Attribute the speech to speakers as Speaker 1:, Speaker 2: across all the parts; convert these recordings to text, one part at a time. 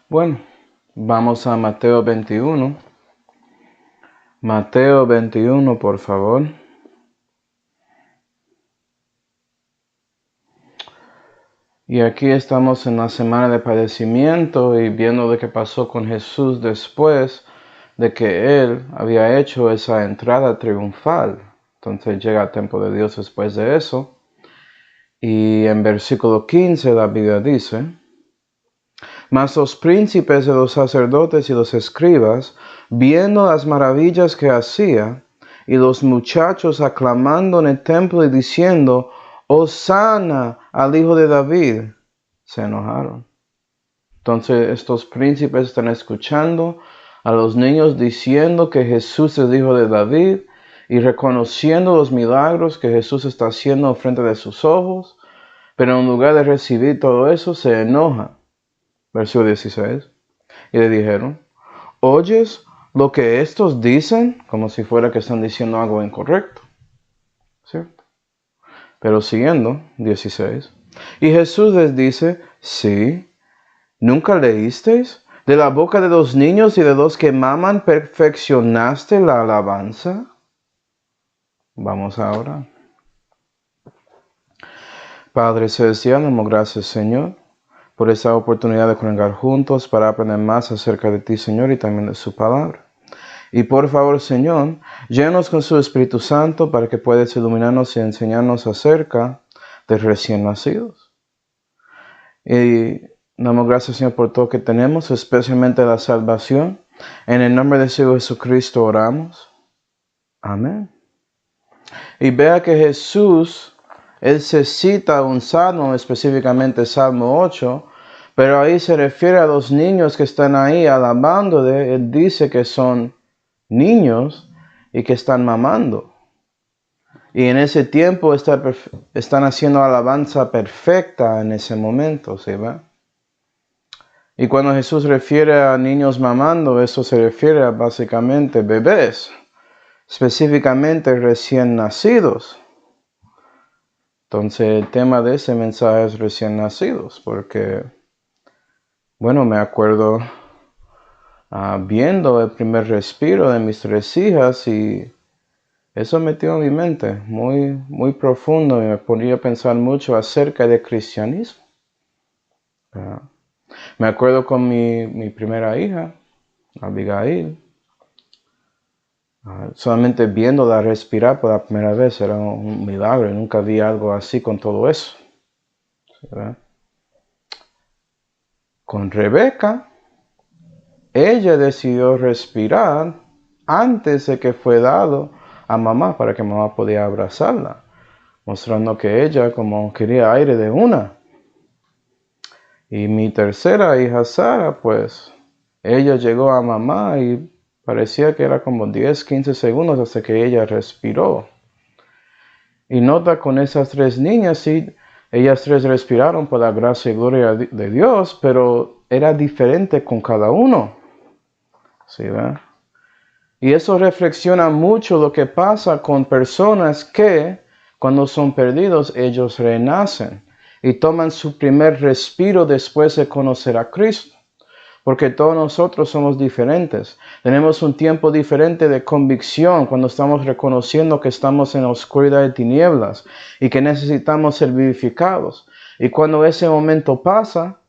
Speaker 1: Bueno, vamos a Mateo 21. Mateo 21, por favor. Y aquí estamos en la semana de padecimiento y viendo lo que pasó con Jesús después de que Él había hecho esa entrada triunfal. Entonces llega el templo de Dios después de eso. Y en versículo 15 la Biblia dice: Mas los príncipes de los sacerdotes y los escribas, viendo las maravillas que hacía, y los muchachos aclamando en el templo y diciendo: Hosana al Hijo de David, se enojaron. Entonces estos príncipes están escuchando a los niños diciendo que Jesús es el Hijo de David y reconociendo los milagros que Jesús está haciendo frente de sus ojos, pero en lugar de recibir todo eso, se enojan. Versículo 16. Y le dijeron: ¿oyes lo que estos dicen? Como si fuera que están diciendo algo incorrecto, ¿cierto? Pero siguiendo, 16. Y Jesús les dice: sí, ¿nunca leísteis? De la boca de los niños y de los que maman perfeccionaste la alabanza. Vamos ahora. Padre celestial, damos gracias, Señor, por esta oportunidad de congregar juntos para aprender más acerca de ti, Señor, y también de su palabra. Y por favor, Señor, llénanos con su Espíritu Santo para que puedas iluminarnos y enseñarnos acerca de recién nacidos. Y damos gracias, Señor, por todo que tenemos, especialmente la salvación. En el nombre de Jesucristo oramos. Amén. Y vea que Jesús, Él se cita un salmo, específicamente Salmo 8, pero ahí se refiere a los niños que están ahí alabándole. Él dice que son niños y que están mamando. Y en ese tiempo están haciendo alabanza perfecta en ese momento, ¿sí va? Y cuando Jesús refiere a niños mamando, eso se refiere a básicamente bebés, específicamente recién nacidos. Entonces el tema de ese mensaje es recién nacidos, porque, bueno, me acuerdo viendo el primer respiro de mis 3 hijas y eso metió en mi mente muy profundo y me ponía a pensar mucho acerca del cristianismo. Me acuerdo con mi primera hija, Abigail, solamente viéndola respirar por la primera vez era un milagro. Nunca vi algo así con todo eso. ¿Verdad? Con Rebeca, ella decidió respirar antes de que fue dado a mamá para que mamá podía abrazarla, mostrando que ella como quería aire de una. Y mi tercera hija, Sara, pues ella llegó a mamá y parecía que era como 10, 15 segundos hasta que ella respiró. Y nota con esas 3 niñas, sí, ellas 3 respiraron por la gracia y gloria de Dios, pero era diferente con cada uno. ¿Sí, verdad? Y eso reflexiona mucho lo que pasa con personas que, cuando son perdidos, ellos renacen y toman su primer respiro después de conocer a Cristo. Porque todos nosotros somos diferentes. Tenemos un tiempo diferente de convicción cuando estamos reconociendo que estamos en la oscuridad de tinieblas y que necesitamos ser vivificados. Y cuando ese momento pasa,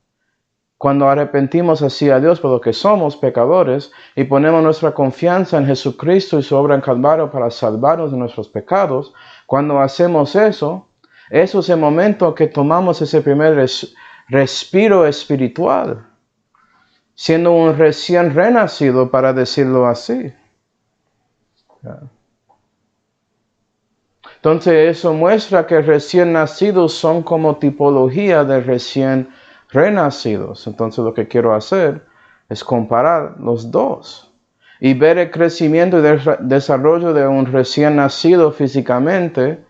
Speaker 1: cuando arrepentimos hacia Dios por lo que somos pecadores y ponemos nuestra confianza en Jesucristo y su obra en Calvario para salvarnos de nuestros pecados, cuando hacemos eso, eso es el momento que tomamos ese primer respiro espiritual, siendo un recién renacido, para decirlo así. Entonces eso muestra que recién nacidos son como tipología de recién renacidos. Entonces lo que quiero hacer es comparar los dos y ver el crecimiento y desarrollo de un recién nacido físicamente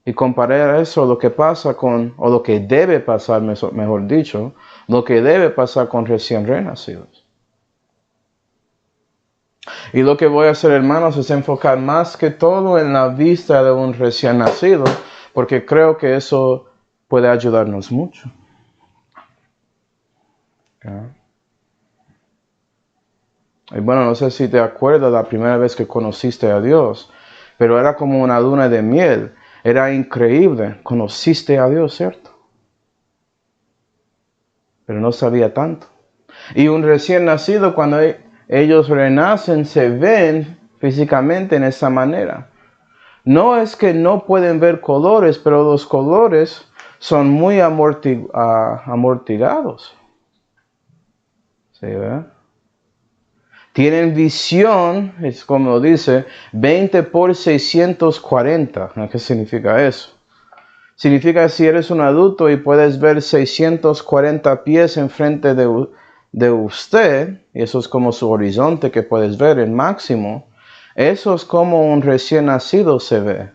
Speaker 1: y comparar eso a lo que pasa con, o lo que debe pasar, mejor dicho, lo que debe pasar con recién renacidos. Y lo que voy a hacer, hermanos, es enfocar más que todo en la vista de un recién nacido, porque creo que eso puede ayudarnos mucho. Y bueno, no sé si te acuerdas la primera vez que conociste a Dios, pero era como una luna de miel. Era increíble. Conociste a Dios, ¿cierto? Pero no sabía tanto. Y un recién nacido, cuando ellos renacen, se ven físicamente en esa manera. No es que no pueden ver colores, pero los colores son muy amortiguados. ¿Sí, verdad? Tienen visión, es como dice, 20 por 640. ¿Qué significa eso? Significa si eres un adulto y puedes ver 640 pies enfrente de usted, y eso es como su horizonte que puedes ver, el máximo, eso es como un recién nacido se ve.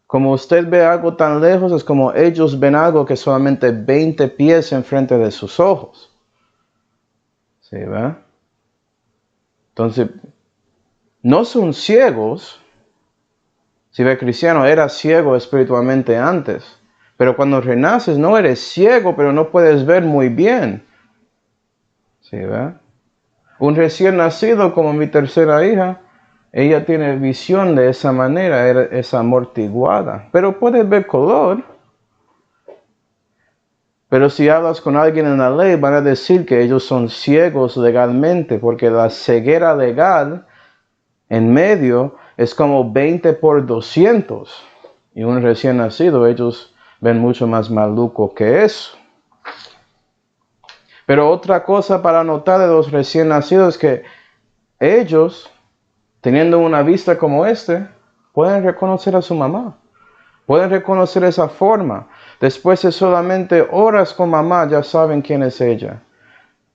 Speaker 1: Como usted ve algo tan lejos, es como ellos ven algo que solamente 20 pies enfrente de sus ojos. ¿Sí, verdad? Entonces, no son ciegos. Si ve cristiano, era ciego espiritualmente antes. Pero cuando renaces, no eres ciego, pero no puedes ver muy bien. ¿Sí, verdad? Un recién nacido, como mi tercera hija, ella tiene visión de esa manera, es amortiguada. Pero puede ver color. Pero si hablas con alguien en la ley, van a decir que ellos son ciegos legalmente, porque la ceguera legal en medio es como 20 por 200. Y un recién nacido, ellos ven mucho más maluco que eso. Pero otra cosa para notar de los recién nacidos es que ellos, teniendo una vista como pueden reconocer a su mamá. Pueden reconocer esa forma. Después de solamente horas con mamá, ya saben quién es ella.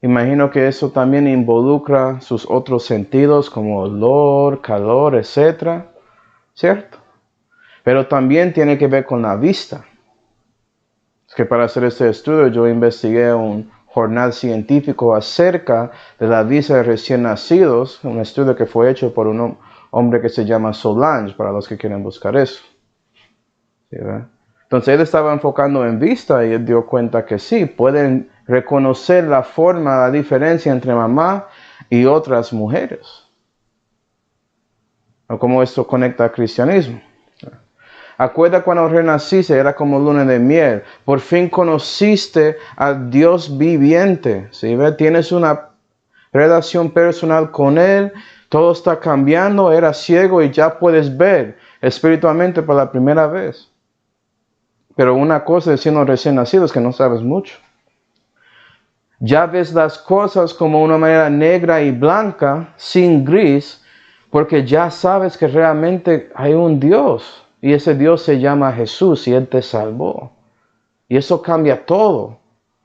Speaker 1: Imagino que eso también involucra sus otros sentidos como olor, calor, etc. ¿Cierto? Pero también tiene que ver con la vista. Es que para hacer este estudio yo investigué un jornal científico acerca de la vista de recién nacidos, un estudio que fue hecho por un hombre que se llama Solange, para los que quieren buscar eso. ¿Sí, verdad? Entonces él estaba enfocando en vista y él dio cuenta que sí, pueden reconocer la forma, la diferencia entre mamá y otras mujeres. O cómo esto conecta al cristianismo. Acuerda cuando renaciste, era como luna de miel. Por fin conociste a Dios viviente. ¿Sí? ¿Ve? Tienes una relación personal con Él. Todo está cambiando. Eras ciego y ya puedes ver espiritualmente por la primera vez. Pero una cosa es siendo recién nacido es que no sabes mucho. Ya ves las cosas como una manera negra y blanca, sin gris, porque ya sabes que realmente hay un Dios. Y ese Dios se llama Jesús y Él te salvó. Y eso cambia todo.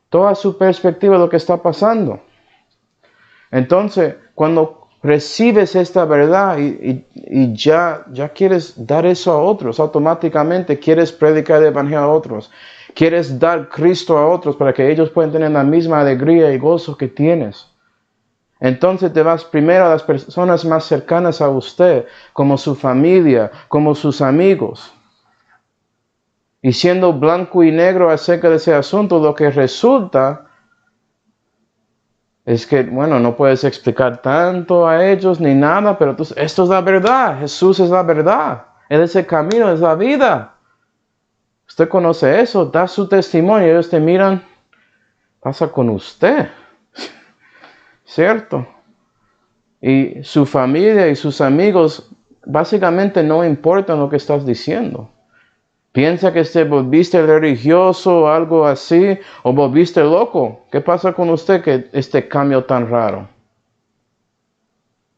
Speaker 1: Toda su perspectiva de lo que está pasando. Entonces, cuando recibes esta verdad y ya quieres dar eso a otros, automáticamente quieres predicar el evangelio a otros. Quieres dar Cristo a otros para que ellos puedan tener la misma alegría y gozo que tienes. Entonces te vas primero a las personas más cercanas a usted, como su familia, como sus amigos. Y siendo blanco y negro acerca de ese asunto, lo que resulta es que, bueno, no puedes explicar tanto a ellos ni nada, pero esto es la verdad. Jesús es la verdad. Él es el camino, es la vida. Usted conoce eso, da su testimonio, ellos te miran, pasa con usted. ¿Cierto? Y su familia y sus amigos básicamente no importan lo que estás diciendo. Piensa que te volviste religioso o algo así, o volviste loco. ¿Qué pasa con usted que este cambio tan raro?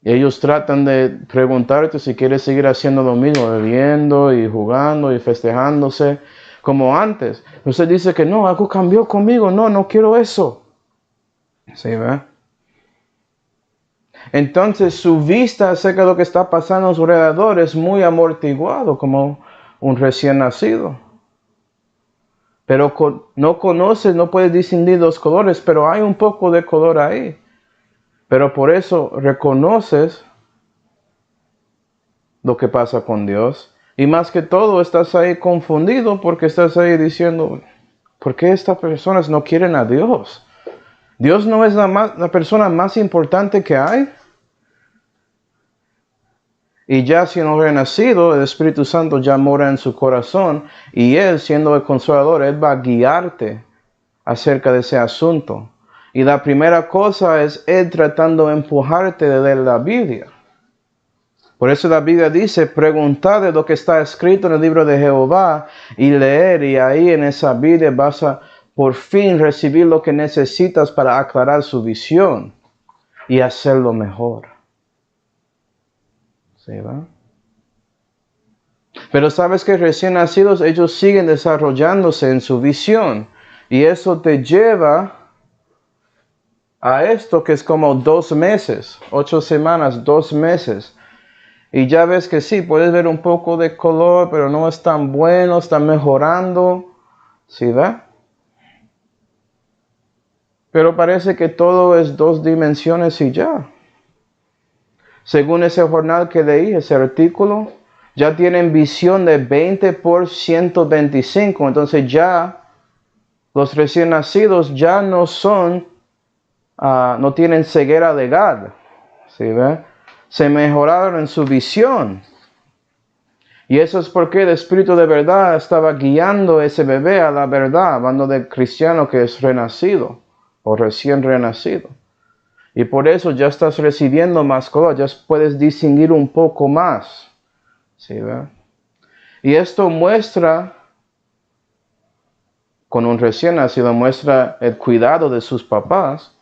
Speaker 1: Ellos tratan de preguntarte si quieres seguir haciendo lo mismo, bebiendo y jugando y festejándose como antes. Usted dice que no, algo cambió conmigo, no quiero eso. ¿Sí, verdad? Entonces su vista acerca de lo que está pasando a su alrededor es muy amortiguado, como un recién nacido. Pero no conoces, no puedes distinguir los colores, pero hay un poco de color ahí. Pero por eso reconoces lo que pasa con Dios. Y más que todo estás ahí confundido porque estás ahí diciendo, ¿por qué estas personas no quieren a Dios? ¿Dios no es la persona más importante que hay? Y ya siendo renacido, el Espíritu Santo ya mora en su corazón y Él, siendo el Consolador, Él va a guiarte acerca de ese asunto. Y la primera cosa es Él tratando de empujarte de leer la Biblia. Por eso la Biblia dice, preguntad de lo que está escrito en el libro de Jehová y leer, y ahí en esa Biblia vas a por fin recibir lo que necesitas para aclarar su visión y hacerlo mejor. ¿Sí, va? Pero sabes que recién nacidos ellos siguen desarrollándose en su visión y eso te lleva a esto que es como 2 meses, 8 semanas, 2 meses. Y ya ves que sí, puedes ver un poco de color, pero no es tan bueno, está mejorando. ¿Sí, va? Pero parece que todo es 2 dimensiones y ya. Según ese jornal que leí, ese artículo, ya tienen visión de 20 por 125. Entonces ya los recién nacidos ya no son, no tienen ceguera legal. ¿Sí, ve? Se mejoraron en su visión. Y eso es porque el Espíritu de verdad estaba guiando a ese bebé a la verdad, hablando del cristiano que es renacido o recién renacido. Y por eso ya estás recibiendo más color, ya puedes distinguir un poco más. ¿Sí, ve? Y esto muestra, con un recién nacido, muestra el cuidado de sus papás.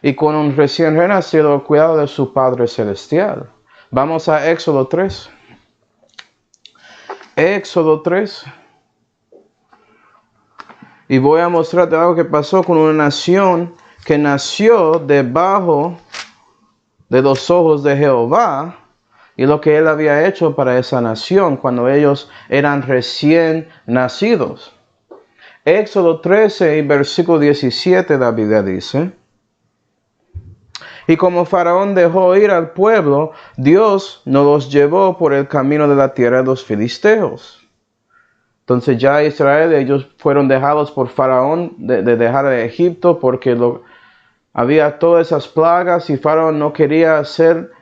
Speaker 1: Y con un recién renacido, el cuidado de su Padre Celestial. Vamos a Éxodo 3. Éxodo 3. Y voy a mostrarte algo que pasó con una nación que nació debajo de los ojos de Jehová. Y lo que Él había hecho para esa nación cuando ellos eran recién nacidos. Éxodo 13 y versículo 17 la Biblia dice: y como Faraón dejó ir al pueblo, Dios no los llevó por el camino de la tierra de los filisteos. Entonces ya Israel, ellos fueron dejados por Faraón de dejar de Egipto porque había todas esas plagas y Faraón no quería hacer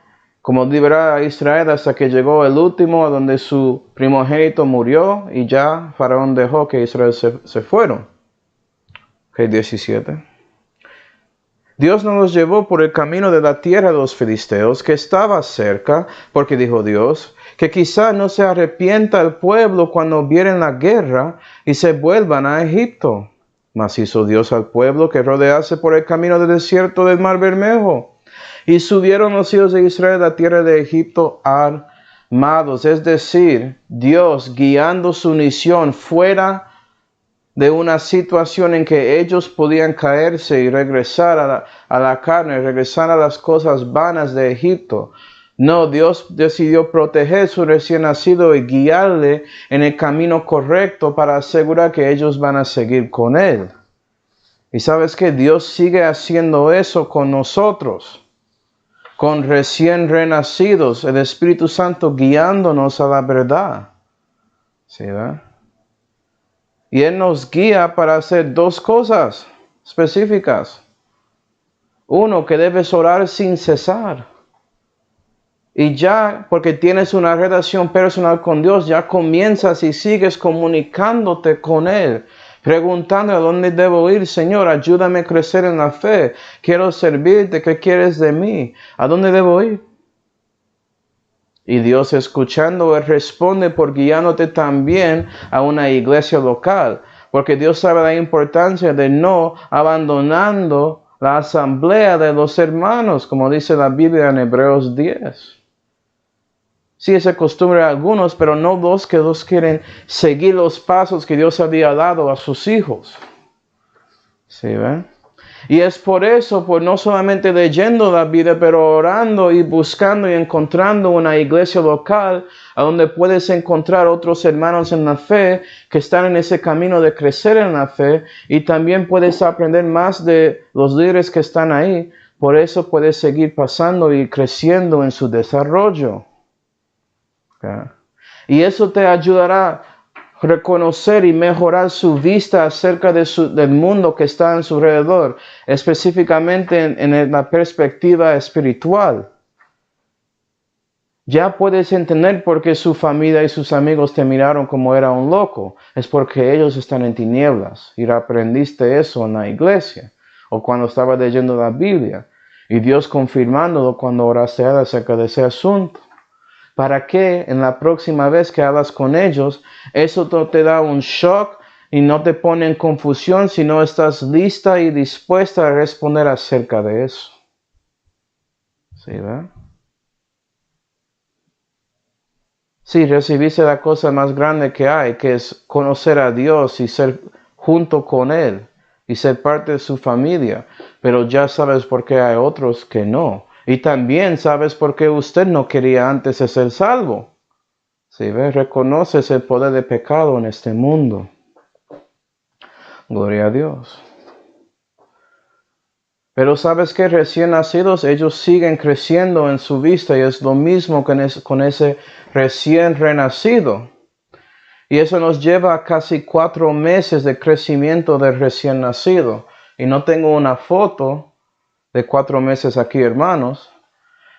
Speaker 1: como liberar a Israel hasta que llegó el último, donde su primogénito murió y ya Faraón dejó que Israel se fueron. Ok, 17. Dios no los llevó por el camino de la tierra de los filisteos, que estaba cerca, porque dijo Dios, que quizá no se arrepienta el pueblo cuando vieren la guerra y se vuelvan a Egipto. Mas hizo Dios al pueblo que rodease por el camino del desierto del mar Bermejo. Y subieron los hijos de Israel a la tierra de Egipto armados, es decir, Dios guiando su nación fuera de una situación en que ellos podían caerse y regresar a la carne, regresar a las cosas vanas de Egipto. No, Dios decidió proteger su recién nacido y guiarle en el camino correcto para asegurar que ellos van a seguir con Él. Y sabes que Dios sigue haciendo eso con nosotros, con recién renacidos, el Espíritu Santo guiándonos a la verdad. ¿Sí, verdad? Y Él nos guía para hacer 2 cosas específicas. 1, que debes orar sin cesar. Y ya, porque tienes una relación personal con Dios, ya comienzas y sigues comunicándote con Él. Preguntando a dónde debo ir, Señor, ayúdame a crecer en la fe. Quiero servirte, ¿qué quieres de mí? ¿A dónde debo ir? Y Dios escuchando, Él responde por guiándote también a una iglesia local. Porque Dios sabe la importancia de no abandonando la asamblea de los hermanos, como dice la Biblia en Hebreos 10. Sí, es costumbre de algunos, pero no los que quieren seguir los pasos que Dios había dado a sus hijos. ¿Sí, ven? Y es por eso, pues no solamente leyendo la Biblia, pero orando y buscando y encontrando una iglesia local a donde puedes encontrar otros hermanos en la fe que están en ese camino de crecer en la fe y también puedes aprender más de los líderes que están ahí. Por eso puedes seguir pasando y creciendo en su desarrollo. ¿Okay? Y eso te ayudará reconocer y mejorar su vista acerca del mundo que está en su alrededor, específicamente en la perspectiva espiritual. Ya puedes entender por qué su familia y sus amigos te miraron como era un loco. Es porque ellos están en tinieblas. Y aprendiste eso en la iglesia o cuando estabas leyendo la Biblia. Y Dios confirmándolo cuando oraste acerca de ese asunto. Para que en la próxima vez que hablas con ellos, eso no te da un shock y no te pone en confusión, sino estás lista y dispuesta a responder acerca de eso. ¿Sí, verdad? Sí, recibiste la cosa más grande que hay, que es conocer a Dios y ser junto con Él y ser parte de su familia. Pero ya sabes por qué hay otros que no. Y también sabes por qué usted no quería antes de ser salvo. Sí, ¿ves? Reconoces el poder de pecado en este mundo. Gloria a Dios. Pero sabes que recién nacidos, ellos siguen creciendo en su vista y es lo mismo con ese recién renacido. Y eso nos lleva a casi 4 meses de crecimiento del recién nacido. Y no tengo una foto de 4 meses aquí, hermanos.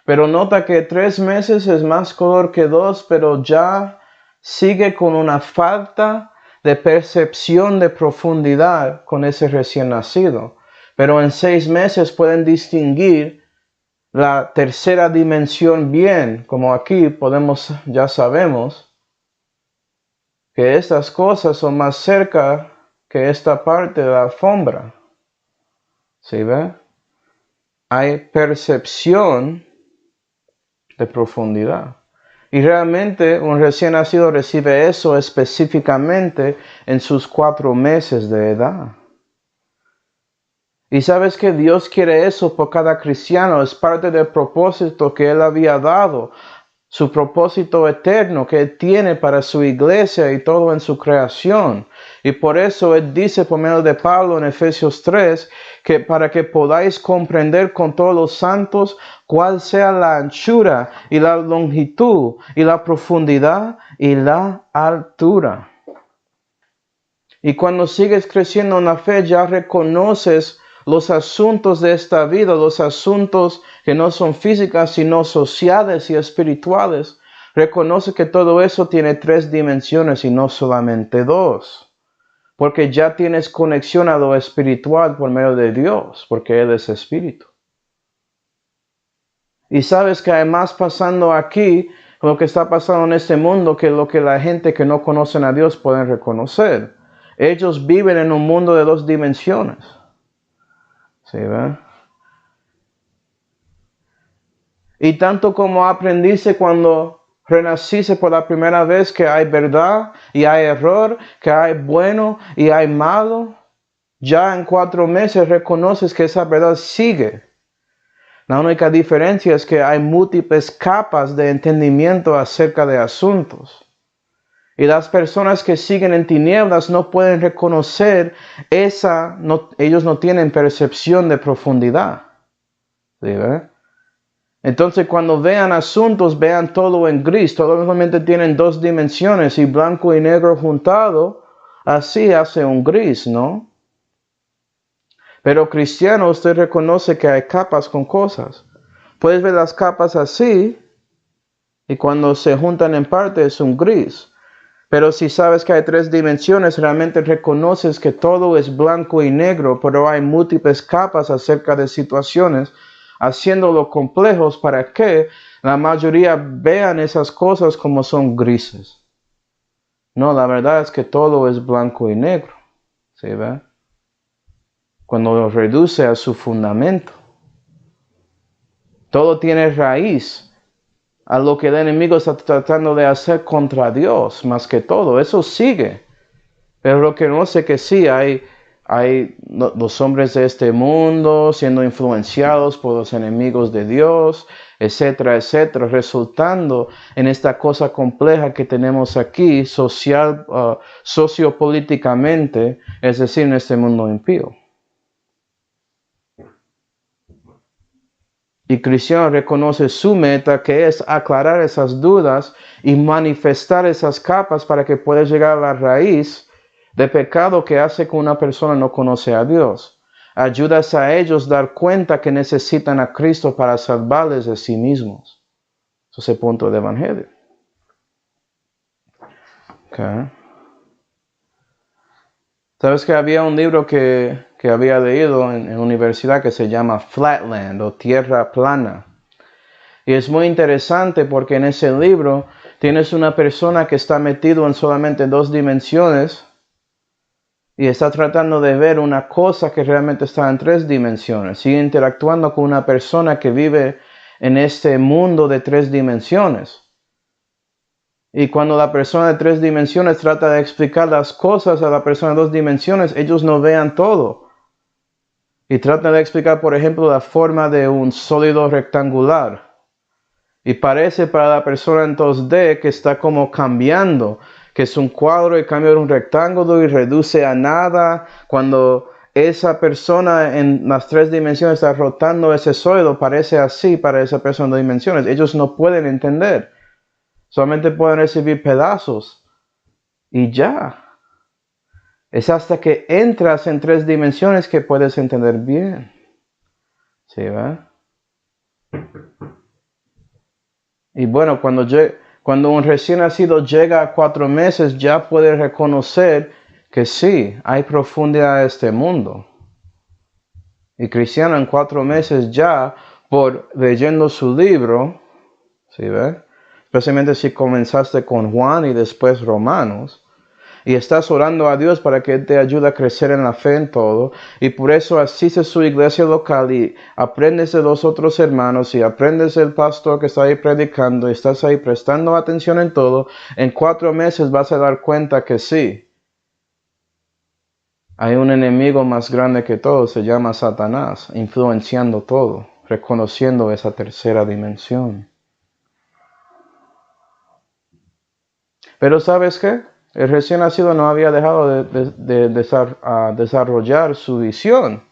Speaker 1: Pero nota que 3 meses es más color que 2, pero ya sigue con una falta de percepción de profundidad con ese recién nacido. Pero en 6 meses pueden distinguir la tercera dimensión bien, como aquí ya sabemos que estas cosas son más cerca que esta parte de la alfombra. ¿Sí ve? Hay percepción de profundidad. Y realmente un recién nacido recibe eso específicamente en sus 4 meses de edad. Y sabes que Dios quiere eso por cada cristiano, es parte del propósito que Él había dado, su propósito eterno que Él tiene para su iglesia y todo en su creación. Y por eso Él dice por medio de Pablo en Efesios 3, que para que podáis comprender con todos los santos cuál sea la anchura y la longitud y la profundidad y la altura. Y cuando sigues creciendo en la fe ya reconoces los asuntos de esta vida, los asuntos que no son físicas, sino sociales y espirituales. Reconoce que todo eso tiene 3 dimensiones y no solamente 2. Porque ya tienes conexión a lo espiritual por medio de Dios, porque Él es espíritu. Y sabes que hay más pasando aquí, lo que está pasando en este mundo, que lo que la gente que no conocen a Dios pueden reconocer. Ellos viven en un mundo de 2 dimensiones. ¿Sí, ven? Y tanto como aprendiste cuando renaciste por la primera vez que hay verdad y hay error, que hay bueno y hay malo, ya en 4 meses reconoces que esa verdad sigue. La única diferencia es que hay múltiples capas de entendimiento acerca de asuntos. Y las personas que siguen en tinieblas no pueden reconocer ellos no tienen percepción de profundidad. ¿Sí, verdad? Entonces cuando vean asuntos, vean todo en gris. Todos solamente tienen 2 dimensiones y blanco y negro juntado, así hace un gris, ¿no? Pero cristiano, usted reconoce que hay capas con cosas. Puedes ver las capas así y cuando se juntan en parte es un gris. Pero si sabes que hay 3 dimensiones, realmente reconoces que todo es blanco y negro, pero hay múltiples capas acerca de situaciones, haciéndolo complejos para que la mayoría vean esas cosas como son grises. No, la verdad es que todo es blanco y negro. ¿Sí ve? Cuando lo reduce a su fundamento. Todo tiene raíz a lo que el enemigo está tratando de hacer contra Dios, más que todo. Eso sigue. Pero reconoce que sí, hay los hombres de este mundo siendo influenciados por los enemigos de Dios, etcétera, etcétera, resultando en esta cosa compleja que tenemos aquí, sociopolíticamente, es decir, en este mundo impío. Y Cristiano reconoce su meta, que es aclarar esas dudas y manifestar esas capas para que pueda llegar a la raíz de pecado que hace que una persona no conoce a Dios. Ayudas a ellos a dar cuenta que necesitan a Cristo para salvarles de sí mismos. Ese punto del Evangelio. Okay. ¿Sabes que había un libro que había leído en universidad que se llama Flatland o Tierra Plana? Y es muy interesante porque en ese libro tienes una persona que está metido en solamente 2 dimensiones y está tratando de ver una cosa que realmente está en 3 dimensiones. Sigue interactuando con una persona que vive en este mundo de 3 dimensiones. Y cuando la persona de 3 dimensiones trata de explicar las cosas a la persona de 2 dimensiones, ellos no vean todo. Y tratan de explicar, por ejemplo, la forma de un sólido rectangular. Y parece para la persona en 2D que está como cambiando, que es un cuadro y cambia en un rectángulo y reduce a nada. Cuando esa persona en las 3 dimensiones está rotando ese sólido, parece así para esa persona en 2 dimensiones. Ellos no pueden entender. Solamente pueden recibir pedazos. Y ya. Es hasta que entras en 3 dimensiones que puedes entender bien. ¿Sí, va? Y bueno, cuando un recién nacido llega a 4 meses, ya puede reconocer que sí, hay profundidad en este mundo. Y cristiano en 4 meses ya, por leyendo su libro, ¿sí ve? Especialmente si comenzaste con Juan y después Romanos, y estás orando a Dios para que Él te ayude a crecer en la fe en todo. Y por eso asistes a su iglesia local y aprendes de los otros hermanos y aprendes del pastor que está ahí predicando y estás ahí prestando atención en todo. En 4 meses vas a dar cuenta que sí. Hay un enemigo más grande que todo, se llama Satanás, influenciando todo, reconociendo esa tercera dimensión. Pero ¿sabes qué? El recién nacido no había dejado de desarrollar su visión.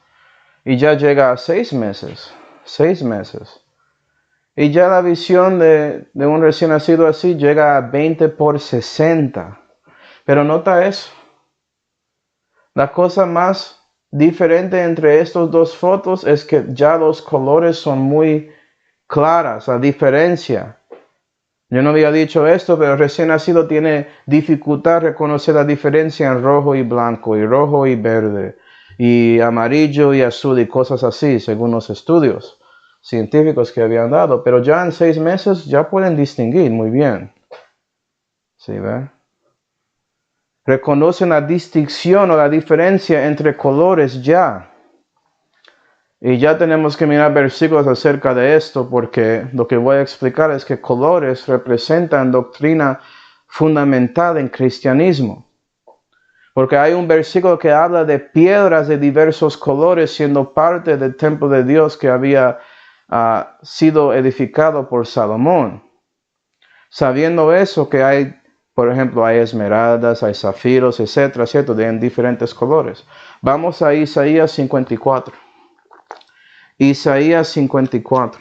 Speaker 1: Y ya llega a 6 meses. 6 meses. Y ya la visión de un recién nacido así llega a 20 por 60. Pero nota eso. La cosa más diferente entre estas 2 fotos es que ya los colores son muy claras. La diferencia. Yo no había dicho esto, pero el recién nacido tiene dificultad reconocer la diferencia en rojo y blanco, y rojo y verde, y amarillo y azul, y cosas así, según los estudios científicos que habían dado. Pero ya en 6 meses ya pueden distinguir muy bien. ¿Sí ve? Reconocen la distinción o la diferencia entre colores ya. Y ya tenemos que mirar versículos acerca de esto, porque lo que voy a explicar es que colores representan doctrina fundamental en cristianismo. Porque hay un versículo que habla de piedras de diversos colores siendo parte del templo de Dios que había sido edificado por Salomón. Sabiendo eso, que hay, por ejemplo, hay esmeraldas, hay zafiros, etcétera, ¿cierto? De diferentes colores. Vamos a Isaías 54. Isaías 54.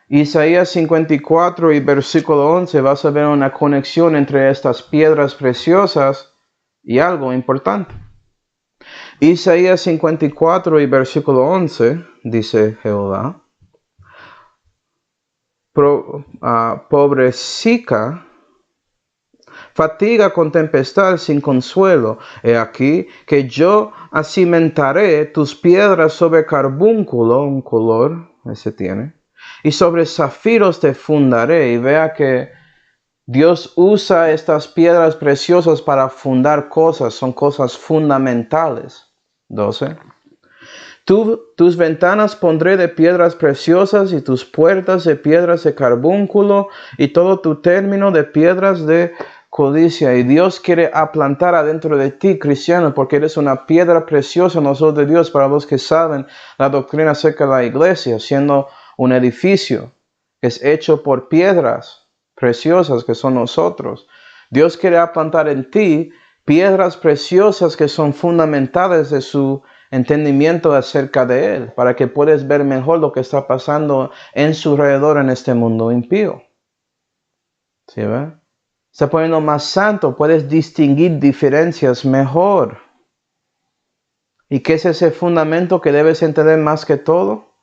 Speaker 1: Isaías 54 y versículo 11 vas a ver una conexión entre estas piedras preciosas y algo importante. Isaías 54 y versículo 11 dice Jehová: pobrecita, fatiga con tempestad sin consuelo. He aquí que yo acimentaré tus piedras sobre carbúnculo, un color, ese tiene, y sobre zafiros te fundaré. Y vea que Dios usa estas piedras preciosas para fundar cosas, son cosas fundamentales. 12. Tus ventanas pondré de piedras preciosas y tus puertas de piedras de carbúnculo y todo tu término de piedras de codicia. Y Dios quiere aplantar adentro de ti, cristiano, porque eres una piedra preciosa en los ojos de Dios. Para los que saben la doctrina acerca de la iglesia, siendo un edificio que es hecho por piedras preciosas que son nosotros. Dios quiere aplantar en ti piedras preciosas que son fundamentales de su entendimiento acerca de Él, para que puedas ver mejor lo que está pasando en su alrededor en este mundo impío. ¿Sí ve? Está poniendo más santo, puedes distinguir diferencias mejor. ¿Y qué es ese fundamento que debes entender más que todo?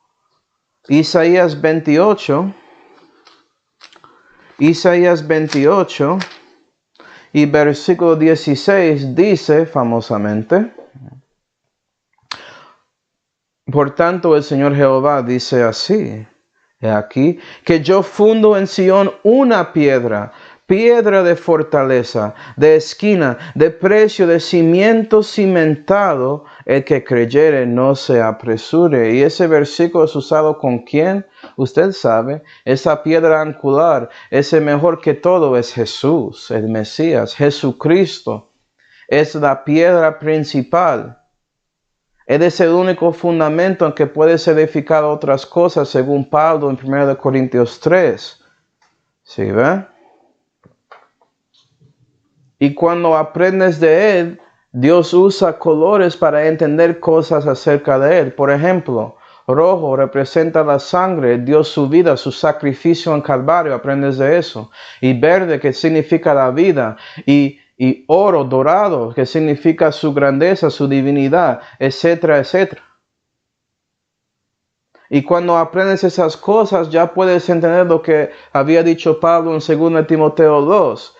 Speaker 1: Isaías 28 y versículo 16 dice famosamente: por tanto el Señor Jehová dice así, he aquí, que yo fundo en Sión una piedra, piedra de fortaleza, de esquina, de precio, de cimiento cimentado, el que creyere no se apresure. Y ese versículo es usado ¿con quién? Usted sabe, esa piedra angular, ese mejor que todo es Jesús, el Mesías, Jesucristo, es la piedra principal. Él es el único fundamento en que puede ser edificado otras cosas, según Pablo en 1 Corintios 3. ¿Sí ve? Y cuando aprendes de Él, Dios usa colores para entender cosas acerca de Él. Por ejemplo, rojo representa la sangre, Dios su vida, su sacrificio en Calvario, aprendes de eso. Y verde, que significa la vida. Y oro dorado, que significa su grandeza, su divinidad, etcétera, etcétera. Y cuando aprendes esas cosas, ya puedes entender lo que había dicho Pablo en 2 Timoteo 2,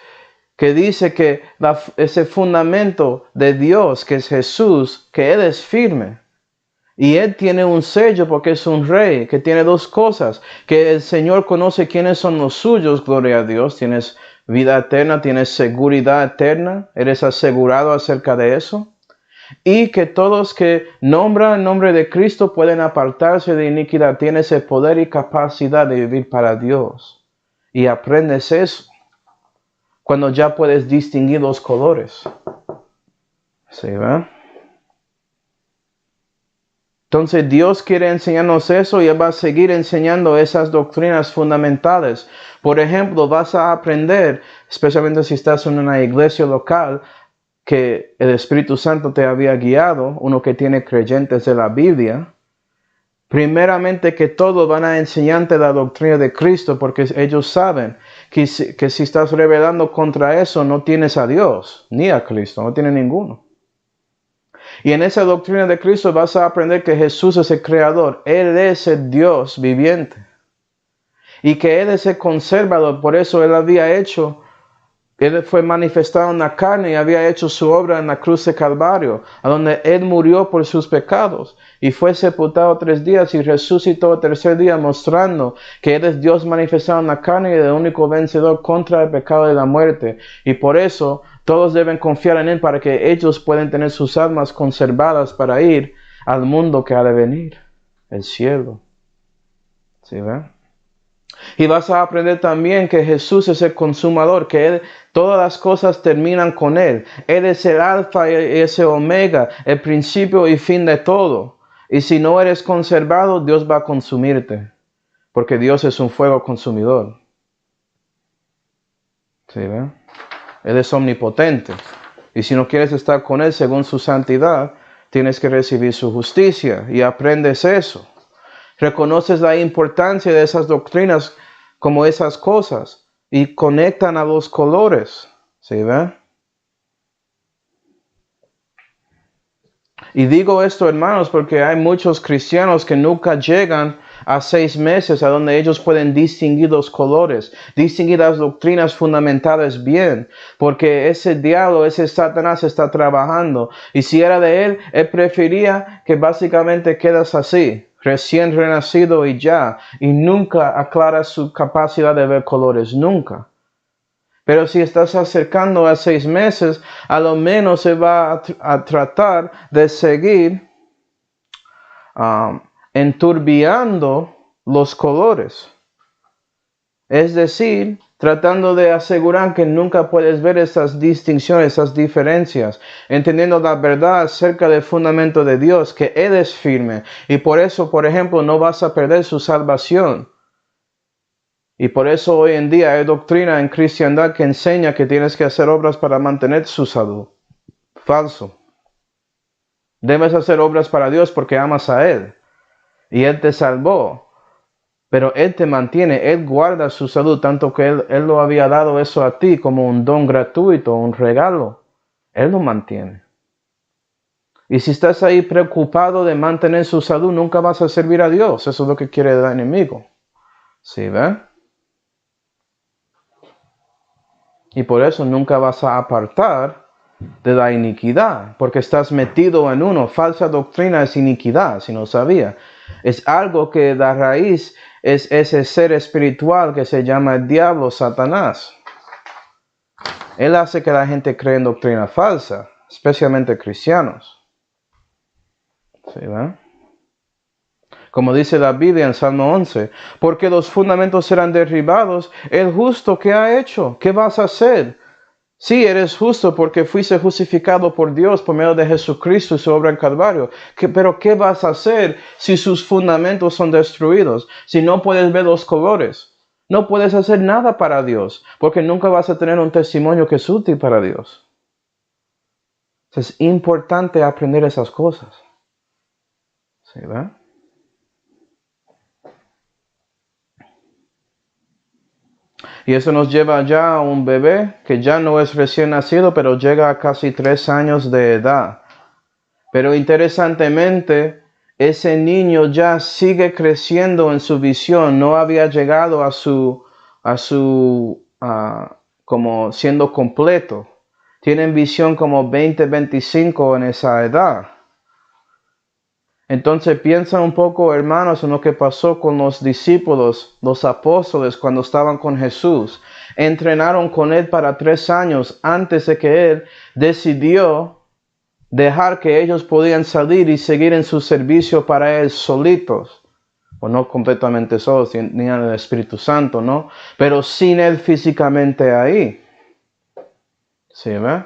Speaker 1: que dice que ese fundamento de Dios, que es Jesús, que Él es firme. Y Él tiene un sello porque es un rey, que tiene dos cosas, que el Señor conoce quiénes son los suyos, gloria a Dios, tienes vida eterna, tienes seguridad eterna, eres asegurado acerca de eso. Y que todos que nombran el nombre de Cristo pueden apartarse de iniquidad, tienes el poder y capacidad de vivir para Dios. Y aprendes eso cuando ya puedes distinguir los colores. ¿Sí, va? Entonces Dios quiere enseñarnos eso y Él va a seguir enseñando esas doctrinas fundamentales. Por ejemplo, vas a aprender, especialmente si estás en una iglesia local, que el Espíritu Santo te había guiado, uno que tiene creyentes de la Biblia. Primeramente que todo van a enseñarte la doctrina de Cristo, porque ellos saben que si estás rebelando contra eso, no tienes a Dios, ni a Cristo, no tienes ninguno. Y en esa doctrina de Cristo vas a aprender que Jesús es el Creador. Él es el Dios viviente. Y que Él es el conservador. Por eso Él fue manifestado en la carne y había hecho su obra en la cruz de Calvario, a donde Él murió por sus pecados. Y fue sepultado 3 días y resucitó el tercer día, mostrando que Él es Dios manifestado en la carne y el único vencedor contra el pecado y la muerte. Y por eso todos deben confiar en Él para que ellos puedan tener sus almas conservadas para ir al mundo que ha de venir, el cielo. ¿Sí ven? Y vas a aprender también que Jesús es el consumador, que todas las cosas terminan con Él. Él es el alfa y es el omega, el principio y fin de todo. Y si no eres conservado, Dios va a consumirte, porque Dios es un fuego consumidor. ¿Sí ven? Él es omnipotente. Y si no quieres estar con Él según su santidad, tienes que recibir su justicia. Y aprendes eso. Reconoces la importancia de esas doctrinas como esas cosas. Y conectan a los colores. ¿Sí ven? Y digo esto, hermanos, porque hay muchos cristianos que nunca llegan a 6 meses a donde ellos pueden distinguir los colores, distinguir las doctrinas fundamentales bien, porque ese diablo, ese Satanás está trabajando. Y si era de él prefería que básicamente quedas así, recién renacido y ya, y nunca aclara su capacidad de ver colores, nunca. Pero si estás acercando a 6 meses, a lo menos se va a tratar de seguir enturbiando los colores. Es decir, tratando de asegurar que nunca puedes ver esas distinciones, esas diferencias, entendiendo la verdad acerca del fundamento de Dios, que Él es firme. Y por eso, por ejemplo, no vas a perder su salvación. Y por eso hoy en día hay doctrina en cristiandad que enseña que tienes que hacer obras para mantener su salud. Falso. Debes hacer obras para Dios porque amas a Él. Y Él te salvó. Pero Él te mantiene, Él guarda su salud, tanto que Él lo había dado eso a ti como un don gratuito, un regalo. Él lo mantiene. Y si estás ahí preocupado de mantener su salud, nunca vas a servir a Dios. Eso es lo que quiere el enemigo. ¿Sí, ve? Y por eso nunca vas a apartar de la iniquidad, porque estás metido en uno. Falsa doctrina es iniquidad, si no sabía. Es algo que da raíz, es ese ser espiritual que se llama el diablo, Satanás. Él hace que la gente cree en doctrina falsa, especialmente cristianos. ¿Sí, ¿verdad? Como dice la Biblia en Salmo 11, porque los fundamentos serán derribados, el justo, ¿qué ha hecho? ¿Qué vas a hacer? Sí, eres justo porque fuiste justificado por Dios por medio de Jesucristo y su obra en Calvario. Pero ¿qué vas a hacer si sus fundamentos son destruidos? Si no puedes ver los colores. No puedes hacer nada para Dios, porque nunca vas a tener un testimonio que es útil para Dios. Es importante aprender esas cosas. ¿Sí, verdad? Y eso nos lleva ya a un bebé que ya no es recién nacido, pero llega a casi 3 años de edad. Pero interesantemente, ese niño ya sigue creciendo en su visión. No había llegado a su como siendo completo. Tienen visión como 20, 25 en esa edad. Entonces piensa un poco, hermanos, en lo que pasó con los discípulos, los apóstoles, cuando estaban con Jesús. Entrenaron con él para 3 años antes de que él decidió dejar que ellos podían salir y seguir en su servicio para él solitos. O no completamente solos, tenían el Espíritu Santo, ¿no? Pero sin él físicamente ahí. ¿Sí, ve?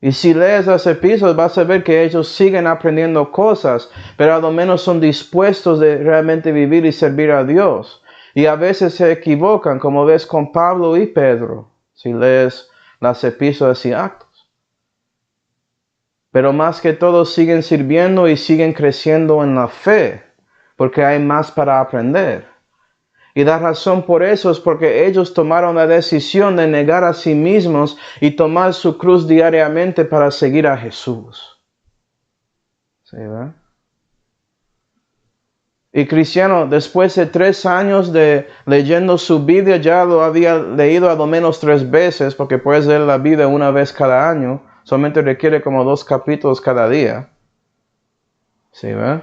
Speaker 1: Y si lees los epistolares vas a ver que ellos siguen aprendiendo cosas, pero a lo menos son dispuestos de realmente vivir y servir a Dios. Y a veces se equivocan, como ves con Pablo y Pedro, si lees las epístolas y Actos. Pero más que todo siguen sirviendo y siguen creciendo en la fe, porque hay más para aprender. Y la razón por eso es porque ellos tomaron la decisión de negar a sí mismos y tomar su cruz diariamente para seguir a Jesús. ¿Sí, verdad? Y Cristiano, después de 3 años de leyendo su Biblia, ya lo había leído a lo menos 3 veces, porque puedes leer la Biblia una vez cada año. Solamente requiere como 2 capítulos cada día. ¿Sí, verdad?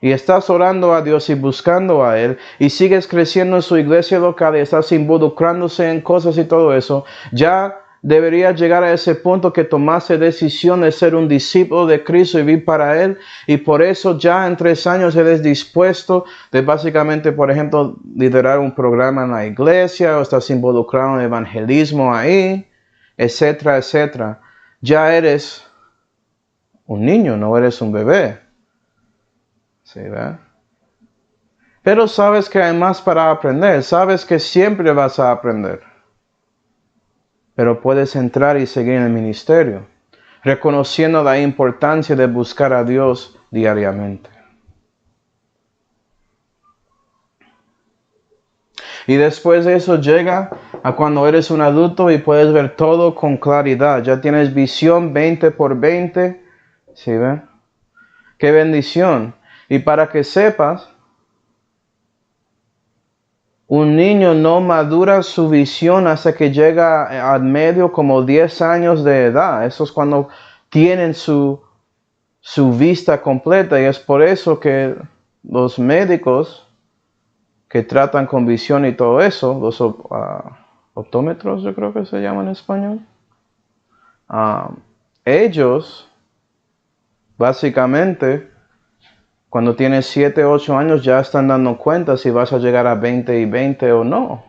Speaker 1: Y estás orando a Dios y buscando a Él, y sigues creciendo en su iglesia local y estás involucrándose en cosas y todo eso, ya debería llegar a ese punto que tomaste decisión de ser un discípulo de Cristo y vivir para Él, y por eso ya en 3 años eres dispuesto de básicamente, por ejemplo, liderar un programa en la iglesia, o estás involucrado en evangelismo ahí, etcétera, etcétera. Ya eres un niño, no eres un bebé. ¿Sí, verdad? Pero sabes que hay más para aprender. Sabes que siempre vas a aprender. Pero puedes entrar y seguir en el ministerio, reconociendo la importancia de buscar a Dios diariamente. Y después de eso llega a cuando eres un adulto y puedes ver todo con claridad. Ya tienes visión 20 por 20. ¿Sí, ve? ¡Qué bendición! Y para que sepas, un niño no madura su visión hasta que llega al medio como 10 años de edad. Eso es cuando tienen su vista completa. Y es por eso que los médicos que tratan con visión y todo eso, los optómetros yo creo que se llaman en español, ellos básicamente cuando tienes 7, 8 años ya están dando cuenta si vas a llegar a 20 y 20 o no.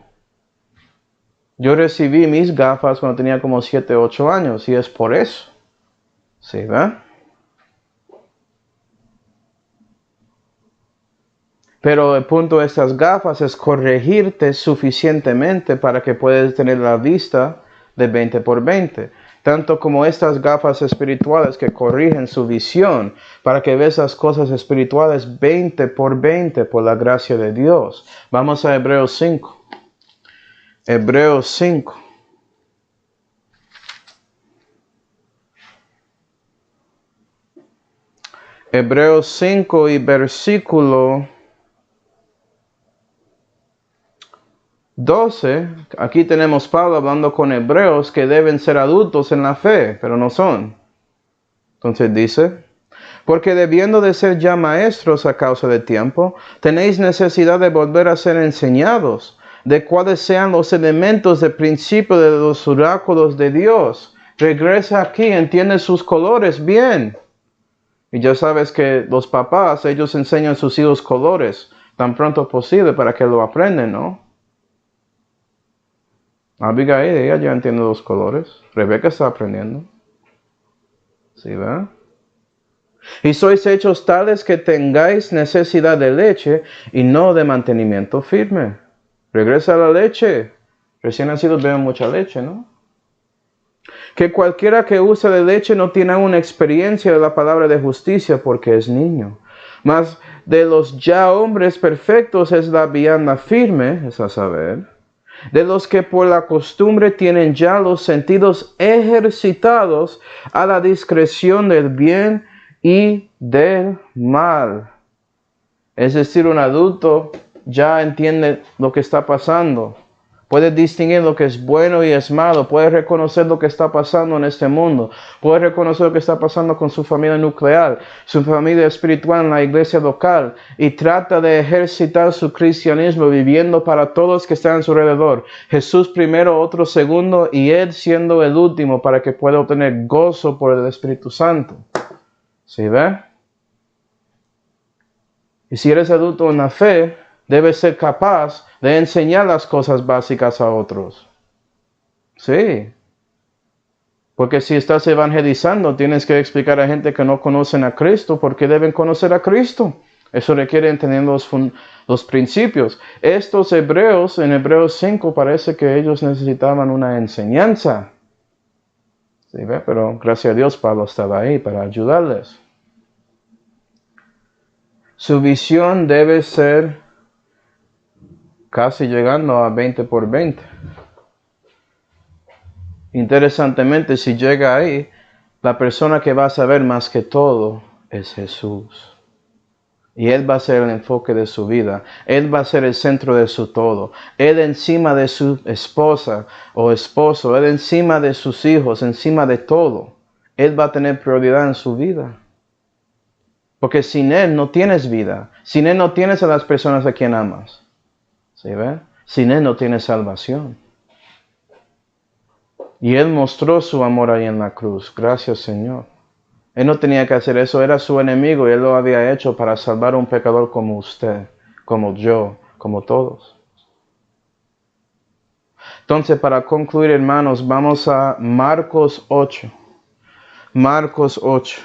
Speaker 1: Yo recibí mis gafas cuando tenía como 7, 8 años y es por eso. ¿Sí, verdad? Pero el punto de estas gafas es corregirte suficientemente para que puedas tener la vista de 20 por 20. Tanto como estas gafas espirituales que corrigen su visión para que veas las cosas espirituales 20 por 20 por la gracia de Dios. Vamos a Hebreos 5. Hebreos 5. Hebreos 5 y versículo 12, aquí tenemos Pablo hablando con hebreos que deben ser adultos en la fe, pero no son. Entonces dice, porque debiendo de ser ya maestros a causa del tiempo, tenéis necesidad de volver a ser enseñados, de cuáles sean los elementos de principio de los oráculos de Dios. Regresa aquí, entiende sus colores bien. Y ya sabes que los papás, ellos enseñan a sus hijos colores tan pronto posible para que lo aprendan, ¿no? Abigail, ella ya entiende los colores. Rebeca está aprendiendo. ¿Sí, verdad? Y sois hechos tales que tengáis necesidad de leche y no de mantenimiento firme. Regresa a la leche. Recién nacidos beben mucha leche, ¿no? Que cualquiera que usa de leche no tiene una experiencia de la palabra de justicia porque es niño. Mas de los ya hombres perfectos es la vianda firme, es a saber, de los que por la costumbre tienen ya los sentidos ejercitados a la discreción del bien y del mal. Es decir, un adulto ya entiende lo que está pasando. Puede distinguir lo que es bueno y es malo. Puede reconocer lo que está pasando en este mundo. Puede reconocer lo que está pasando con su familia nuclear, su familia espiritual en la iglesia local. Y trata de ejercitar su cristianismo viviendo para todos los que están a su alrededor. Jesús primero, otro segundo y Él siendo el último para que pueda obtener gozo por el Espíritu Santo. ¿Sí ve? Y si eres adulto en la fe, debes ser capaz de enseñar las cosas básicas a otros. Sí. Porque si estás evangelizando, tienes que explicar a gente que no conocen a Cristo por qué deben conocer a Cristo. Eso requiere entender los principios. Estos hebreos, en Hebreos 5, parece que ellos necesitaban una enseñanza. ¿Sí ve? Pero gracias a Dios Pablo estaba ahí para ayudarles. Su visión debe ser casi llegando a 20 por 20. Interesantemente, si llega ahí, la persona que va a saber más que todo es Jesús. Y Él va a ser el enfoque de su vida. Él va a ser el centro de su todo. Él encima de su esposa o esposo. Él encima de sus hijos, encima de todo. Él va a tener prioridad en su vida. Porque sin Él no tienes vida. Sin Él no tienes a las personas a quien amas. ¿Sí ve? Sin Él no tienes salvación. Y Él mostró su amor ahí en la cruz. Gracias, Señor. Él no tenía que hacer eso. Era su enemigo y Él lo había hecho para salvar a un pecador como usted, como yo, como todos. Entonces, para concluir, hermanos, vamos a Marcos 8. Marcos 8.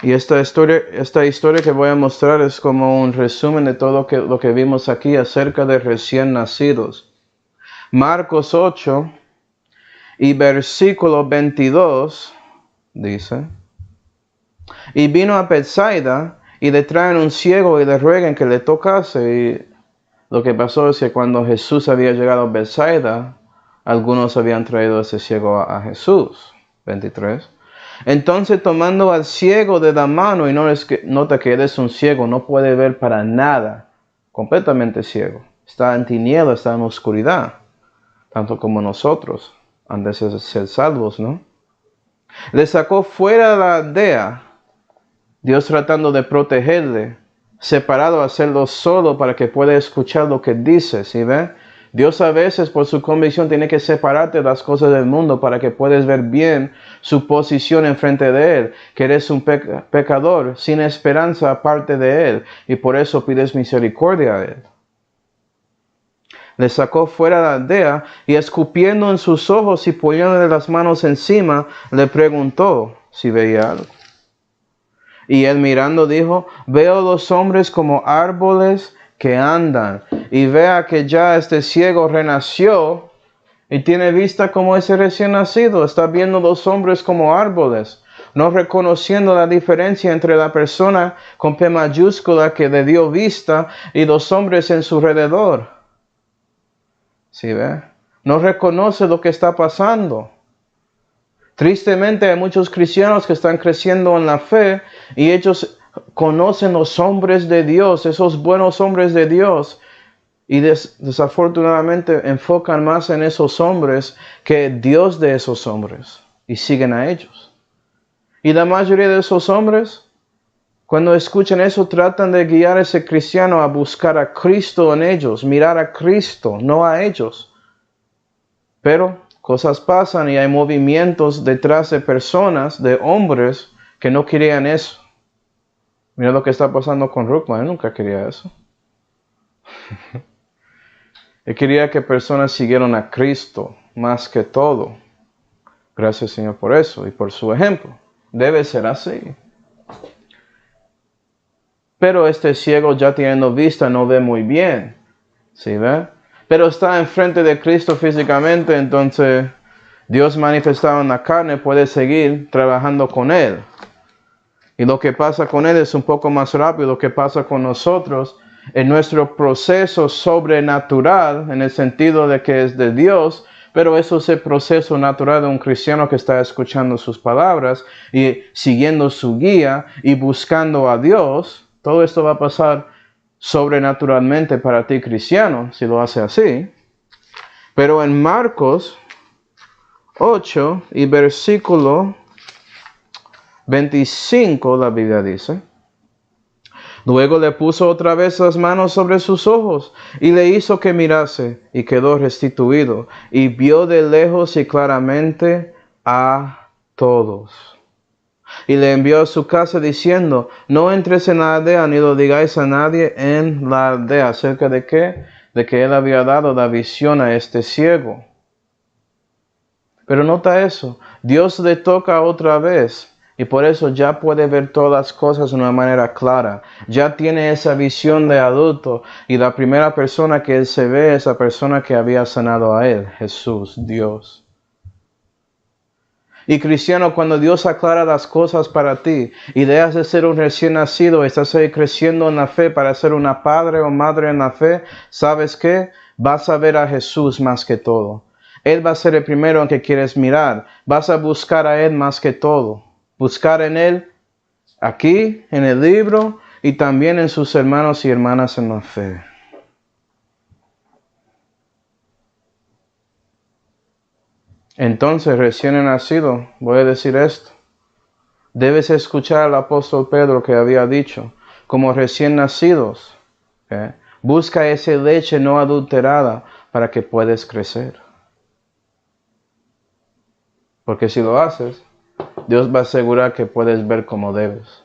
Speaker 1: Y esta historia que voy a mostrar es como un resumen de todo lo que vimos aquí acerca de recién nacidos. Marcos 8 y versículo 22 dice, y vino a Betsaida y le traen un ciego y le ruegan que le tocase. Y lo que pasó es que cuando Jesús había llegado a Betsaida, algunos habían traído a ese ciego a Jesús. 23. Entonces tomando al ciego de la mano, y nota que él es un ciego, no puede ver para nada, completamente ciego. Está en tinieblas, está en oscuridad, tanto como nosotros, antes de ser salvos, ¿no? Le sacó fuera de la aldea, Dios tratando de protegerle, separado a hacerlo solo para que pueda escuchar lo que dice, ¿sí ve? Dios a veces por su convicción tiene que separarte de las cosas del mundo para que puedas ver bien su posición enfrente de Él, que eres un pecador sin esperanza aparte de Él, y por eso pides misericordia a Él. Le sacó fuera de la aldea y escupiendo en sus ojos y poniéndole las manos encima, le preguntó si veía algo. Y él mirando dijo, veo los hombres como árboles que andan, y vea que ya este ciego renació y tiene vista como ese recién nacido. Está viendo los hombres como árboles, no reconociendo la diferencia entre la persona con P mayúscula que le dio vista y los hombres en su alrededor. ¿Sí ve? No reconoce lo que está pasando. Tristemente hay muchos cristianos que están creciendo en la fe y ellos conocen los hombres de Dios, esos buenos hombres de Dios, y desafortunadamente enfocan más en esos hombres que Dios de esos hombres y siguen a ellos. Y la mayoría de esos hombres, cuando escuchan eso, tratan de guiar a ese cristiano a buscar a Cristo en ellos, mirar a Cristo, no a ellos. Pero cosas pasan y hay movimientos detrás de personas, de hombres, que no querían eso. Mira lo que está pasando con Ruckman, él nunca quería eso. Él quería que personas siguieran a Cristo más que todo. Gracias, Señor, por eso y por su ejemplo. Debe ser así. Pero este ciego, ya teniendo vista, no ve muy bien. ¿Sí ve? Pero está enfrente de Cristo físicamente, entonces Dios manifestado en la carne puede seguir trabajando con él. Y lo que pasa con él es un poco más rápido. Lo que pasa con nosotros en nuestro proceso sobrenatural, en el sentido de que es de Dios, pero eso es el proceso natural de un cristiano que está escuchando sus palabras y siguiendo su guía y buscando a Dios. Todo esto va a pasar sobrenaturalmente para ti, cristiano, si lo hace así. Pero en Marcos 8 y versículo 25, la Biblia dice: luego le puso otra vez las manos sobre sus ojos y le hizo que mirase, y quedó restituido, y vio de lejos y claramente a todos. Y le envió a su casa diciendo: no entres en la aldea ni lo digáis a nadie en la aldea. ¿Acerca de qué? De que él había dado la visión a este ciego. Pero nota eso, Dios le toca otra vez. Y por eso ya puede ver todas las cosas de una manera clara. Ya tiene esa visión de adulto. Y la primera persona que él se ve es la persona que había sanado a él, Jesús, Dios. Y cristiano, cuando Dios aclara las cosas para ti y dejas de ser un recién nacido, estás ahí creciendo en la fe para ser una padre o madre en la fe, ¿sabes qué? Vas a ver a Jesús más que todo. Él va a ser el primero en que quieres mirar. Vas a buscar a Él más que todo. Buscar en Él, aquí, en el libro, y también en sus hermanos y hermanas en la fe. Entonces, recién nacido, voy a decir esto. Debes escuchar al apóstol Pedro que había dicho, como recién nacidos, busca esa leche no adulterada para que puedas crecer. Porque si lo haces, Dios va a asegurar que puedes ver como debes.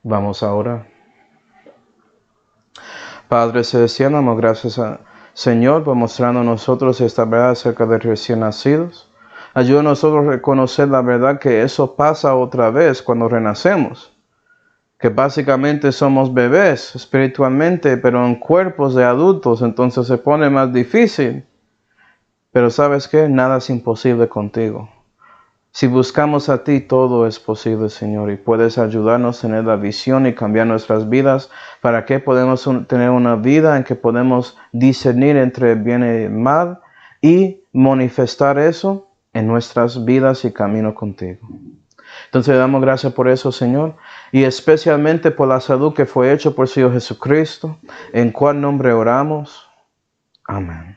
Speaker 1: Vamos a orar. Padre celestial, damos gracias a Señor por mostrarnos a nosotros esta verdad acerca de recién nacidos. Ayuda a nosotros a reconocer la verdad que eso pasa otra vez cuando renacemos. Que básicamente somos bebés espiritualmente, pero en cuerpos de adultos, entonces se pone más difícil. Pero ¿sabes qué? Nada es imposible contigo. Si buscamos a ti, todo es posible, Señor, y puedes ayudarnos a tener la visión y cambiar nuestras vidas para que podamos tener una vida en que podemos discernir entre el bien y el mal y manifestar eso en nuestras vidas y camino contigo. Entonces le damos gracias por eso, Señor, y especialmente por la salud que fue hecha por el Señor Jesucristo, en cual nombre oramos. Amén.